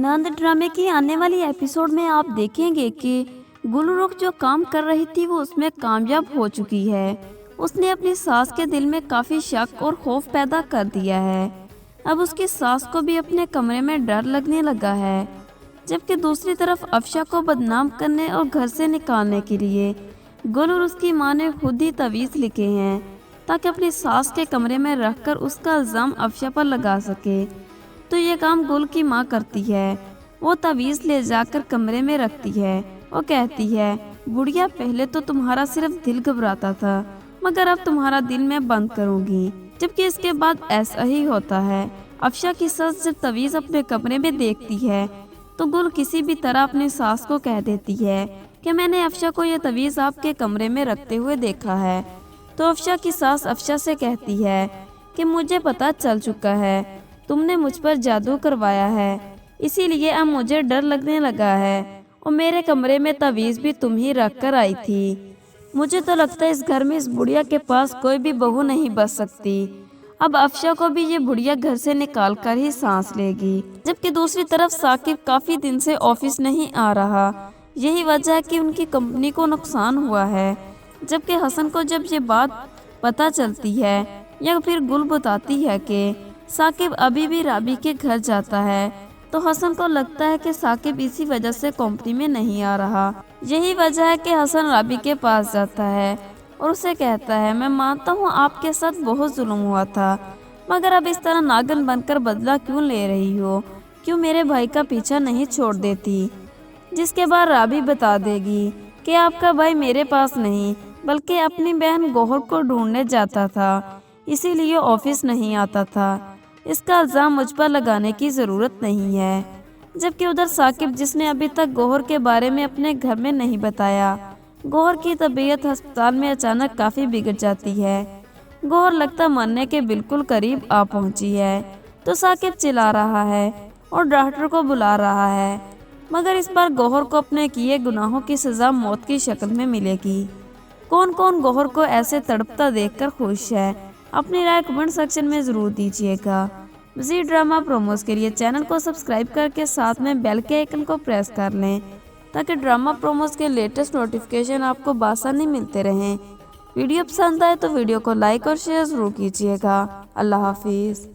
नंद ड्रामे की आने वाली एपिसोड में आप देखेंगे कि गुलरुख जो काम कर रही थी वो उसमें कामयाब हो चुकी है। उसने अपनी सास के दिल में काफ़ी शक और खौफ पैदा कर दिया है। अब उसकी सास को भी अपने कमरे में डर लगने लगा है, जबकि दूसरी तरफ अफशा को बदनाम करने और घर से निकालने के लिए गुल और उसकी माँ ने खुद ही तवीज़ लिखे हैं ताकि अपनी सास के कमरे में रखकर उसका इल्ज़ाम अफशा पर लगा सके। तो ये काम गुल की माँ करती है। वो तवीज़ ले जाकर कमरे में रखती है। वो कहती है, बुढ़िया पहले तो तुम्हारा सिर्फ दिल घबराता था, मगर अब तुम्हारा दिल मैं बंद करूँगी। जबकि इसके बाद ऐसा ही होता है। अफशा की सास जब तवीज़ अपने कमरे में देखती है तो गुल किसी भी तरह अपनी सास को कह देती है कि मैंने अफशा को यह तवीज़ आपके कमरे में रखते हुए देखा है। तो अफशा की सास अफशा से कहती है कि मुझे पता चल चुका है, तुमने मुझ पर जादू करवाया है, इसीलिए अब मुझे डर लगने लगा है और मेरे कमरे में तवीज़ भी तुम ही रख कर आई थी। मुझे तो लगता है इस घर में इस बुढ़िया के पास कोई भी बहू नहीं बच सकती। अब अफशा को भी ये बुढ़िया घर से निकाल कर ही सांस लेगी। जबकि दूसरी तरफ साकिब काफ़ी दिन से ऑफिस नहीं आ रहा। यही वजह है कि उनकी कंपनी को नुकसान हुआ है। जबकि हसन को जब ये बात पता चलती है या फिर गुल बताती है कि साकिब अभी भी राबी के घर जाता है, तो हसन को लगता है कि साकिब इसी वजह से कंपनी में नहीं आ रहा। यही वजह है कि हसन राबी के पास जाता है और उसे कहता है, मैं मानता हूँ आपके साथ बहुत जुल्म हुआ था, मगर अब इस तरह नागन बनकर बदला क्यों ले रही हो? क्यों मेरे भाई का पीछा नहीं छोड़ देती? जिसके बाद राबी बता देगी कि आपका भाई मेरे पास नहीं बल्कि अपनी बहन गौहर को ढूंढने जाता था, इसीलिए ऑफिस नहीं आता था। इसका इल्ज़ाम मुझ पर लगाने की ज़रूरत नहीं है। जबकि उधर साकिब, जिसने अभी तक गौहर के बारे में अपने घर में नहीं बताया, गौहर की तबीयत अस्पताल में अचानक काफ़ी बिगड़ जाती है। गौहर लगता मरने के बिल्कुल करीब आ पहुंची है। तो साकिब चिल्ला रहा है और डॉक्टर को बुला रहा है, मगर इस बार गौहर को अपने किए गुनाहों की सज़ा मौत की शक्ल में मिलेगी। कौन कौन गौहर को ऐसे तड़पता देखकर खुश है? अपनी राय कमेंट सेक्शन में ज़रूर दीजिएगा। मज़ीद ड्रामा प्रोमोस के लिए चैनल को सब्सक्राइब करके साथ में बेल के आइकन को प्रेस कर लें ताकि ड्रामा प्रोमोस के लेटेस्ट नोटिफिकेशन आपको बासानी मिलते रहें। वीडियो पसंद आए तो वीडियो को लाइक और शेयर ज़रूर कीजिएगा। अल्लाह हाफिज़।